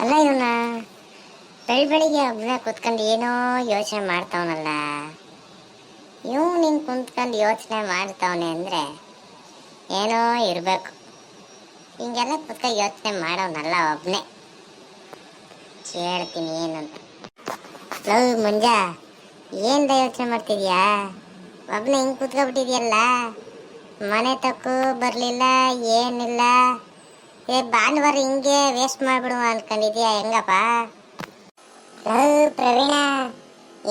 ಅಲ್ಲ ಇವನ ಬೆಳಿಗ್ಗೆ ಒಬ್ಬನೇ ಕುತ್ಕೊಂಡು ಏನೋ ಯೋಚನೆ ಮಾಡ್ತಾವನಲ್ಲ. ನಿಂಗೆ ಕುಂತ್ಕೊಂಡು ಯೋಚನೆ ಮಾಡ್ತಾವನೆ ಅಂದರೆ ಏನೋ ಇರಬೇಕು. ಹಿಂಗೆಲ್ಲ ಕುತ್ಕೊಂಡು ಯೋಚನೆ ಮಾಡೋನಲ್ಲ ಒಬ್ಬನೇ. ಕೇಳ್ತೀನಿ ಏನಂತ. ಲವ್ ಮುಂಜ, ಏನ್ದ ಯೋಚನೆ ಮಾಡ್ತಿದ್ಯಾ? ಒಬ್ಬನೇ ಹಿಂಗೆ ಕುತ್ಕೊಬಿಟ್ಟಿದ್ಯಲ್ಲ, ಮನೆ ತಕ್ಕೂ ಬರಲಿಲ್ಲ, ಏನಿಲ್ಲ. ಭಾನುವಾರ ಹಿಂಗೆ ವೇಸ್ಟ್ ಮಾಡಿಬಿಡುವ ಅನ್ಕೊಂಡಿದ್ಯಾ? ಹೆಂಗಪ್ಪ? ಪ್ರವೀಣ,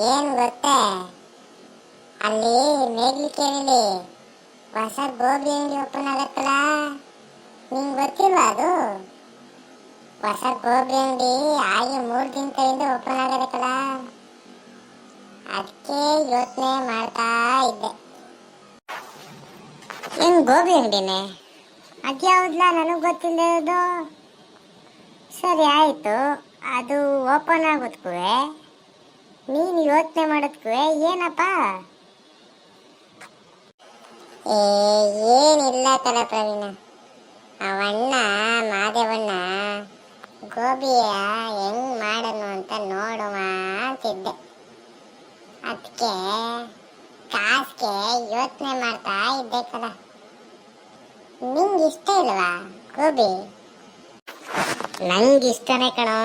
ಏನು ಗೊತ್ತೇ, ಅಲ್ಲಿ ಮೇಗ್ಲಿಕ್ಕೇಳಿ ಹೊಸ ಗೋಬಿ ಅಂಗಡಿ ಓಪನ್ ಆಗತ್ತಲ್ಲ, ನಿಂಗೆ ಗೊತ್ತಿಲ್ವಾ ಅದು? ಹೊಸ ಗೋಬಿ ಅಂಗಡಿ ಆಗಿ 3 ದಿನದಿಂದ ಓಪನ್ ಆಗದಕ್ಕಲ್ಲ, ಅದಕ್ಕೆ ಯೋಚನೆ ಮಾಡ್ತಾ ಇದ್ದೆ. ಹೆಂಗ್ ಗೋಬಿ ಅಂಗಡಿನೇ? ಅದ್ಯಾವ್ದಲ್ಲ, ನನಗೆ ಗೊತ್ತಿಲ್ಲದು. ಸರಿ ಆಯಿತು, ಅದು ಓಪನ್ ಆಗೋದ್ಕೂ ನೀನು ಯೋಚನೆ ಮಾಡೋದ್ಕೂ ಏನಪ್ಪ? ಏನಿಲ್ಲ ಕಲ ಪ್ರವೀಣ, ಅವಣ್ಣ ಮಾದೇವಣ್ಣ ಗೋಬಿಯ ಹೆಂಗ್ ಮಾಡನು ಅಂತ ನೋಡುವ ಅಂತಿದ್ದೆ. ಅದಕ್ಕೆ ಕಾಸಿಗೆ ಯೋಚನೆ ಮಾಡ್ತಾ ಇದ್ದೆ ಕಲ. ನಿಂಗೆ ಇಷ್ಟ ಇಲ್ವಾ ಗೋಬಿ? ನಂಗೆ ಇಷ್ಟನೇ ಕಣೋ,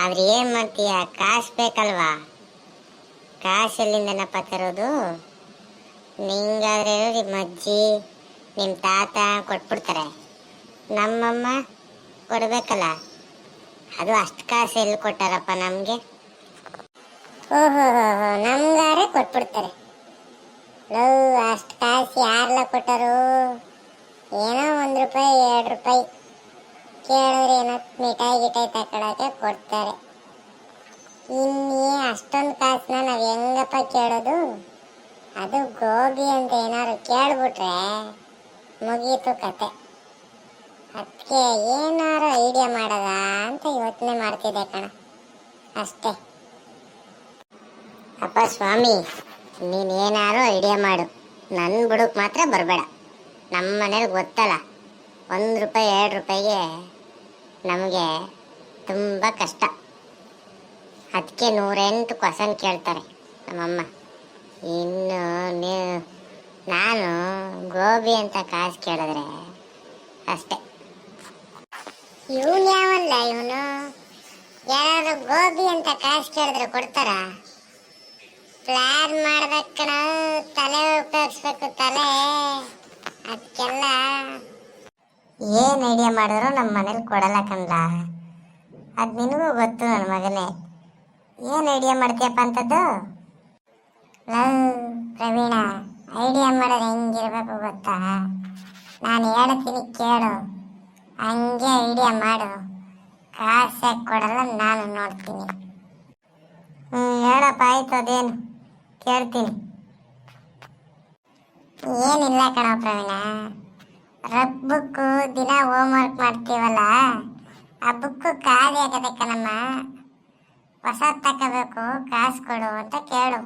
ಆದ್ರೆ ಏನ್ ಮಾಡ್ತೀಯ, ಕಾಸು ಬೇಕಲ್ವಾ? ಕಾಸು ಎಲ್ಲಿಂದನಪ್ಪ ತರೋದು? ನಿಂಗಾದ್ರೆ ನಿಮ್ಮ ಅಜ್ಜಿ ನಿಮ್ಮ ತಾತ ಕೊಟ್ಬಿಡ್ತಾರೆ, ನಮ್ಮಮ್ಮ ಕೊಡ್ಬೇಕಲ್ಲ, ಅದು ಅಷ್ಟು ಕಾಸು ಎಲ್ಲಿ ಕೊಟ್ಟಾರಪ್ಪ ನಮಗೆ? ಓಹೋ, ನಮ್ಗಾರೆ ಕೊಟ್ಬಿಡ್ತಾರೆ. ಅಷ್ಟು ಕಾಸು ಯಾರೆಲ್ಲ ಕೊಟ್ಟರು? ಏನೋ 1 ರೂಪಾಯಿ 2 ರೂಪಾಯಿ ಕೇಳಿದ್ರೆ ಏನೋ ಮಿಠಾಯಿ ಗಿಟಾಯಿ ತಗೊಳಕ್ಕೆ ಕೊಡ್ತಾರೆ. ಇನ್ನೇ ಅಷ್ಟೊಂದು ಕಾಸನ್ನ ನಾವು ಹೆಂಗಪ್ಪ ಕೇಳೋದು? ಅದು ಗೋಬಿ ಅಂತ ಏನಾದ್ರು ಕೇಳ್ಬಿಟ್ರೆ ಮುಗೀತು ಕತೆ. ಅದಕ್ಕೆ ಏನಾರು ಐಡಿಯಾ ಮಾಡೋದ ಅಂತ ಯೋಚನೆ ಮಾಡ್ತಿದ್ದೆ ಕಣ, ಅಷ್ಟೇ. ಅಪ್ಪ ಸ್ವಾಮಿ, ನೀನೇನಾರು ಐಡಿಯಾ ಮಾಡು, ನನ್ನ ಬುಡಕ್ಕೆ ಮಾತ್ರ ಬರಬೇಡ. ನಮ್ಮ ಮನೇಲಿ ಗೊತ್ತಲ್ಲ, 1 ರೂಪಾಯಿ 2 ರೂಪಾಯಿಗೆ ನಮಗೆ ತುಂಬ ಕಷ್ಟ. ಅದಕ್ಕೆ 108 ಕ್ವಶನ್ ಕೇಳ್ತಾರೆ ನಮ್ಮಮ್ಮ. ಇನ್ನು ನಾನು ಗೋಬಿ ಅಂತ ಕಾಸು ಕೇಳಿದ್ರೆ ಅಷ್ಟೇ. ಇವನು ಯಾವಲ್ಲ, ಇವನು ಯಾರು ಗೋಬಿ ಅಂತ ಕಾಸು ಕೇಳಿದ್ರೆ ಕೊಡ್ತಾರ? ಪ್ಲಾನ್ ಮಾಡ್ಬೇಕಣ, ತಲೆ ಉಪಯೋಗಿಸ್ಬೇಕು, ತಲೆ. ಅದಕ್ಕೆಲ್ಲ ಏನು ಐಡಿಯಾ ಮಾಡಿದ್ರು ನಮ್ಮ ಮನೇಲಿ ಕೊಡಲ್ಲ ಕಣ್ಲ. ಅದು ನಿನಗೂ ಗೊತ್ತು ನನ್ನ ಮಗನೇ. ಏನು ಐಡಿಯಾ ಮಾಡ್ತೀಯಪ್ಪ ಅಂತದ್ದು? ಪ್ರವೀಣ, ಐಡಿಯಾ ಮಾಡೋದು ಹೆಂಗಿರ್ಬೇಕು ಗೊತ್ತಾ? ನಾನು ಹೇಳ್ತೀನಿ ಕೇಳು, ಹಂಗೆ ಐಡಿಯಾ ಮಾಡು. ಕಾಸೆ ಕೊಡಲ್ಲ, ನಾನು ನೋಡ್ತೀನಿ. ಹೇಳಪ್ಪ, ಆಯ್ತು, ಅದೇನು ಕೇಳ್ತೀನಿ. ಏನಿಲ್ಲ ಕಣ ಪ್ರವೀಣ, ರಬ್ ಬುಕ್ಕು ದಿನ ಹೋಮ್ ವರ್ಕ್ ಮಾಡ್ತೀವಲ್ಲ, ಆ ಬುಕ್ಕು ಖಾಲಿ ಆಗದೆ ಕಣಮ್ಮ. ಹೊಸ ತಗೋಬೇಕು, ಕಾಸು ಕೊಡು ಅಂತ ಕೇಳು.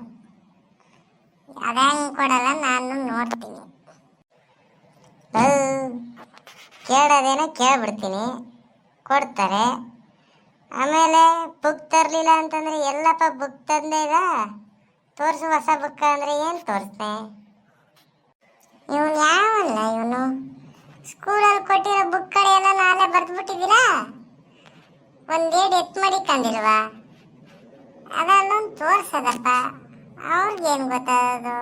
ಅದಂಗೆ ಕೊಡಲ್ಲ, ನಾನು ನೋಡ್ತೀನಿ. ಕೇಳೋದೇನೋ ಕೇಳ್ಬಿಡ್ತೀನಿ, ಕೊಡ್ತಾರೆ. ಆಮೇಲೆ ಬುಕ್ ತರಲಿಲ್ಲ ಅಂತಂದರೆ ಎಲ್ಲಪ್ಪ ಬುಕ್ ತಂದೆ ಇಲ್ಲ, ತೋರಿಸು ಹೊಸ ಬುಕ್ ಅಂದರೆ ಏನು ತೋರಿಸ್ತೆ? ಇವನು ಯಾವಲ್ಲ, ಇವನು ಸ್ಕೂಲಲ್ಲಿ ಕೊಟ್ಟಿರೋ ಬುಕ್ಗಳೆಲ್ಲ ನಾಳೆ ಬರೆದ್ಬಿಟ್ಟಿದ್ದೀರಾ? ಒಂದೇಡು ಎತ್ತು ಮಾಡಿ ಕಂಡಿಲ್ವಾ? ಅದಲ್ಲೊಂದು ತೋರ್ಸದಪ್ಪ, ಅವ್ರಿಗೇನು ಗೊತ್ತಾಗೋದು?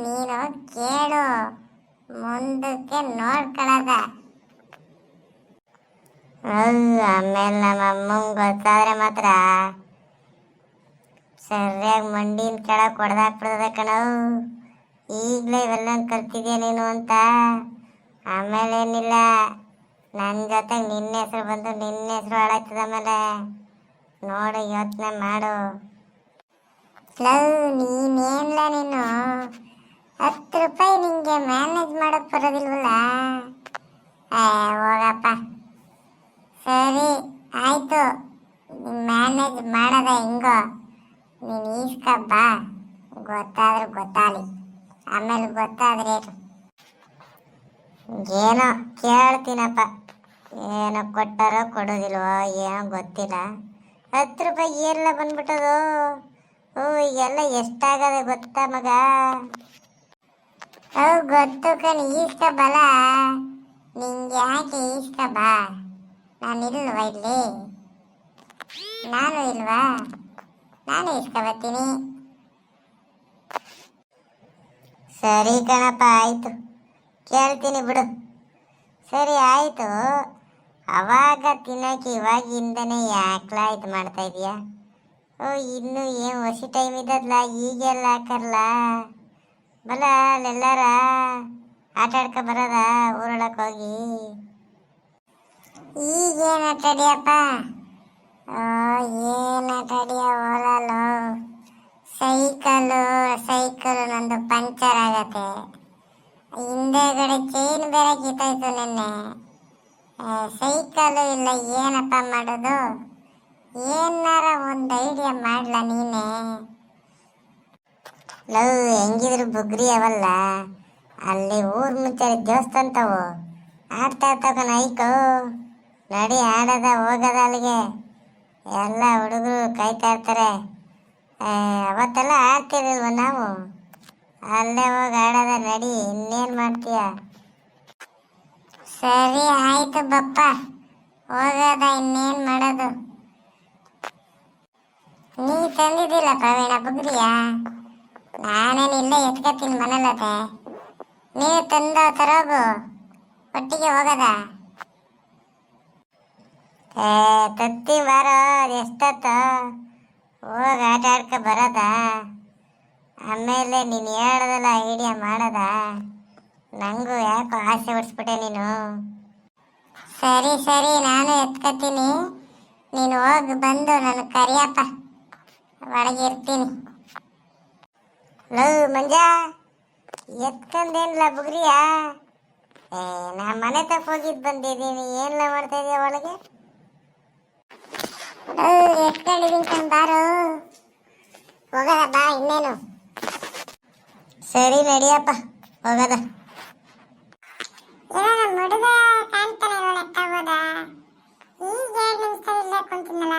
ನೀನು ಕೇಳು, ಮುಂದಕ್ಕೆ ನೋಡ್ಕೊಳ್ಳೋದ. ಆಮೇಲೆ ನಮ್ಮ ಅಮ್ಮಂಗೆ ಗೊತ್ತಾದ್ರೆ ಮಾತ್ರ ಸರಿಯಾಗಿ ಮಂಡಿನ ಕೆಳಗೆ ಕೊಡ್ದಾಕ್ಬಿಡ್ದೆ ಕಣವು. ಈಗಲೇ ಇವೆಲ್ಲ ಕಲ್ತಿದ್ಯಾ ನೀನು ಅಂತ. ಆಮೇಲೆ ಏನಿಲ್ಲ, ನನ್ನ ಜೊತೆಗೆ ನಿನ್ನ ಹೆಸರು ಬಂದು ನಿನ್ನ ಹೆಸರು ಹಾಳಾಗ್ತದೆ. ಆಮೇಲೆ ನೋಡು, ಯೋಚನೆ ಮಾಡು. ನೀನೇನ್ಲ ನೀನು 10 ರೂಪಾಯಿ ನಿಂಗೆ ಮ್ಯಾನೇಜ್ ಮಾಡೋಕ್ಕೆ ಬರೋದಿಲ್ವಲ್ಲ? ಹೋಗಪ್ಪ. ಸರಿ ಆಯಿತು, ಮ್ಯಾನೇಜ್ ಮಾಡೋದ ಹೆಂಗೋ ನೀನು ಈಸ್ಕ ಬಾ, ಗೊತ್ತಾದ್ರೆ ಗೊತ್ತಾಗಲಿ, ಆಮೇಲೆ ಗೊತ್ತಾದ್ರೆ ಏನೋ ಕೇಳ್ತೀನಪ್ಪ. ಏನೋ ಕೊಟ್ಟಾರೋ ಕೊಡೋದಿಲ್ವೋ ಏನೋ ಗೊತ್ತಿಲ್ಲ. 10 ರೂಪಾಯಿ ಏನೆಲ್ಲ ಬಂದ್ಬಿಟ್ಟದು. ಓ ಈಗೆಲ್ಲ ಎಷ್ಟಾಗದೆ ಗೊತ್ತಾ ಮಗ? ಅವು ಗೊತ್ತು ಕಣ್, ಈಸ್ಕ ಬಲ. ನಿಂಗೆ ಯಾಕೆ ಈಸ್ಕ ಬಾ. ನಾನಿಲ್ವಾ ಇಲ್ಲಿ? ನಾನು ಇಲ್ವಾ? ನಾನು ಈಸ್ಕ ಬರ್ತೀನಿ. ಸರಿ ಕಣಪ್ಪ, ಆಯಿತು, ಕೇಳ್ತೀನಿ ಬಿಡು. ಸರಿ ಆಯಿತು. ಅವಾಗ ತಿನ್ನೋಕೆ ಇವಾಗಿಂದನೇ ಯಾಕ್ಲ ಇದು ಮಾಡ್ತಾ ಇದೀಯಾ? ಓ ಇನ್ನೂ ಏನು ಹೊಸಿ ಟೈಮ್ ಇದ್ದದ್ಲ, ಈಗೆಲ್ಲ ಹಾಕರ್ಲ. ಬಲ ಅಲ್ಲೆಲ್ಲಾರ ಆಟ ಆಡ್ಕೊ ಬರೋದ ಊರೊಳಕ್ಕೆ ಹೋಗಿ. ಈಗೇನು ಆಟ ಆಡಿಯಪ್ಪ? ಏನು ಆಟ ಆಡಿಯ ಓಲಲ್ಲೋ? ಸೈಕಲು ನಂದು ಪಂಚರ್ ಆಗತ್ತೆ. ಹಿಂದೆಗಡೆ ಚೈನ್ ಬೇರೆ ಕಿತ್ತಾಯ್ತು ನಿನ್ನೆ. ಸೈಕಲು ಇಲ್ಲ, ಏನಪ್ಪ ಮಾಡೋದು? ಏನಾರ ಒಂದು ಐಡಿಯಾ ಮಾಡ್ಲ ನೀನೆ. ಲವ್ ಹೆಂಗಿದ್ರು ಬುಗ್ರಿ ಅವಲ್ಲ, ಅಲ್ಲಿ ಊರ್ ಮುಂಚೆ ದೇವಸ್ಥಾನವು ಆಡ್ತಾ ಇರ್ತಕ್ಕ ನೈಕು. ನಡಿ ಆಡೋದ ಹೋಗೋದ ಅಲ್ಲಿಗೆ. ಎಲ್ಲ ಹುಡುಗರು ಕಾಯ್ತಾ ಇರ್ತಾರೆ. ಅವತ್ತೆಲ್ಲ ಆಡ್ತಿರ್ಲಿಲ್ವ ನಾವು? ಅಲ್ಲೇ ಹೋಗಿ ಆಡೋದ, ನಡಿ. ಇನ್ನೇನು ಮಾಡ್ತೀಯ? ಸರಿ ಆಯ್ತು ಬಪ್ಪ, ಹೋಗೋದ, ಇನ್ನೇನು ಮಾಡೋದು? ನೀ ತಂದಿದ್ದಿಲ್ಲ ಪ್ರವೀಣ ಬುಗ್ರಿಯ? ನಾನೇನಿಲ್ಲ, ಎತ್ಕೊತೀನಿ ಮನೇಲತೆ. ನೀವು ತಂದ ತರೋಗು, ಒಟ್ಟಿಗೆ ಹೋಗದ. ತತ್ತಿ ಬಾರೋ, ಎಷ್ಟೊತ್ತ ಹೋಗಿ ಆಟ ಆಡ್ಕೊ ಬರೋದ. ಆಮೇಲೆ ನೀನು ಹೇಳ್ದಲ್ಲ ಐಡಿಯಾ ಮಾಡೋದ. ನನಗೂ ಯಾಕೋ ಆಸೆ ಹೊಡ್ಸ್ಬಿಟ್ಟೆ ನೀನು. ಸರಿ ನಾನು ಎತ್ಕೊತೀನಿ. ನೀನು ಹೋಗಿ ಬಂದು ನನಗೆ ಕರಿಯಪ್ಪ, ಒಳಗೆ ಇರ್ತೀನಿ. ಲವ್ ಮಂಜ, ಎತ್ಕೊಂಡೇನಿಲ್ಲ ಬುಗ್ರಿಯ? ನಾ ಮನೆ ತಕ್ಕ ಹೋಗಿದ್ದು ಬಂದಿದ್ದೀನಿ. ಏನೆಲ್ಲ ಮಾಡ್ತಾ ಇದೀಯ ಒಳಗೆ? ಎತ್ಕೊಂಡಿದ್ದೀನಿ ಕಣ್, ಬಾರು ಹೋಗದ ಬಾ. ಇನ್ನೇನು? ಸರಿ ನಡಿಯಪ್ಪ, ಹೋಗದ. ಹುಡುಗ ಕಾಣ್ತಾನೆ ಹೋದ. ಈಗ 2 ನಿಮಿಷ ಇಲ್ಲೇ ಕುಂತಿನಲ್ಲ.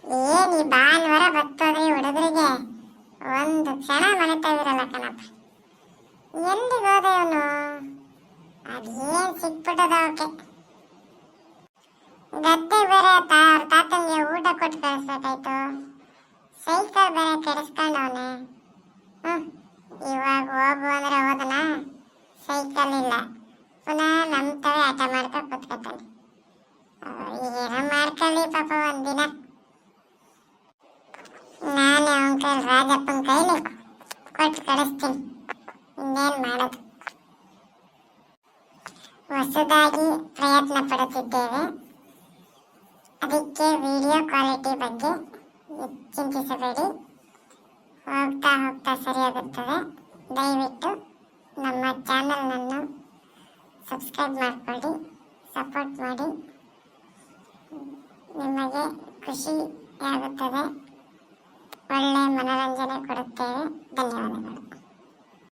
ಏನ್ ಈ ಭಾನುವಾರ ಬರ್ತೋದ್ರಿ ಹುಡುಗರಿಗೆ ಒಂದು ಕ್ಷಣ ಮನೆತಾವಿರಲ್ಲ ಕಣಪ್ಪ. ಎಲ್ಲಿಗೆ ಹೋದ ಇವನು? ಅದೇನ್ ಸಿಕ್ಬಿಟ್ಟದ ಅವಕ್ಕೆ. ಗದ್ದೆ ಬೇರೆ ತಾತಂಗೆ ಊಟ ಕೊಟ್ಟು ಕಳಿಸ್ಬೇಕಾಯ್ತು. ಸೈಕಲ್ ಬೇರೆ ಕೆಡಿಸ್ಕೊಂಡವನೆ. ಇವಾಗ ಹೋಗು ಅಂದ್ರೆ ಹೋದನ, ಸೈಕಲ್ ಇಲ್ಲ. ಪುನಃ ನಮ್ಮ ತವೆ ಆಟ ಮಾಡ್ಕೊ ಕೂತ್ಕೊತಾನೆ. ಏನೋ ಮಾಡ್ಕೊಳ್ಳಿ ಪಾಪ ಒಂದಿನ. ನಾನೇ ಅವನ ಕೈಲಿ, ರಾಜಪ್ಪನ ಕೈಲಿ ಕೊಟ್ಟು ಕಳಿಸ್ತೀನಿ. ಇನ್ನೇನು ಮಾಡೋದು? ಹೊಸದಾಗಿ ಪ್ರಯತ್ನ ಪಡುತ್ತಿದ್ದೇವೆ. ಅದಕ್ಕೆ ವಿಡಿಯೋ ಕ್ವಾಲಿಟಿ ಬಗ್ಗೆ ಚಿಂತಿಸಬೇಡಿ. ಹೋಗ್ತಾ ಸರಿಯಾಗುತ್ತದೆ. ದಯವಿಟ್ಟು ನಮ್ಮ ಚಾನಲ್ನನ್ನು ಸಬ್ಸ್ಕ್ರೈಬ್ ಮಾಡಿಕೊಳ್ಳಿ, ಸಪೋರ್ಟ್ ಮಾಡಿ. ನಿಮಗೆ ಖುಷಿಯಾಗುತ್ತದೆ, ಒಳ್ಳೆಯ ಮನೋರಂಜನೆ ಕೊಡುತ್ತೇವೆ. ಧನ್ಯವಾದಗಳು.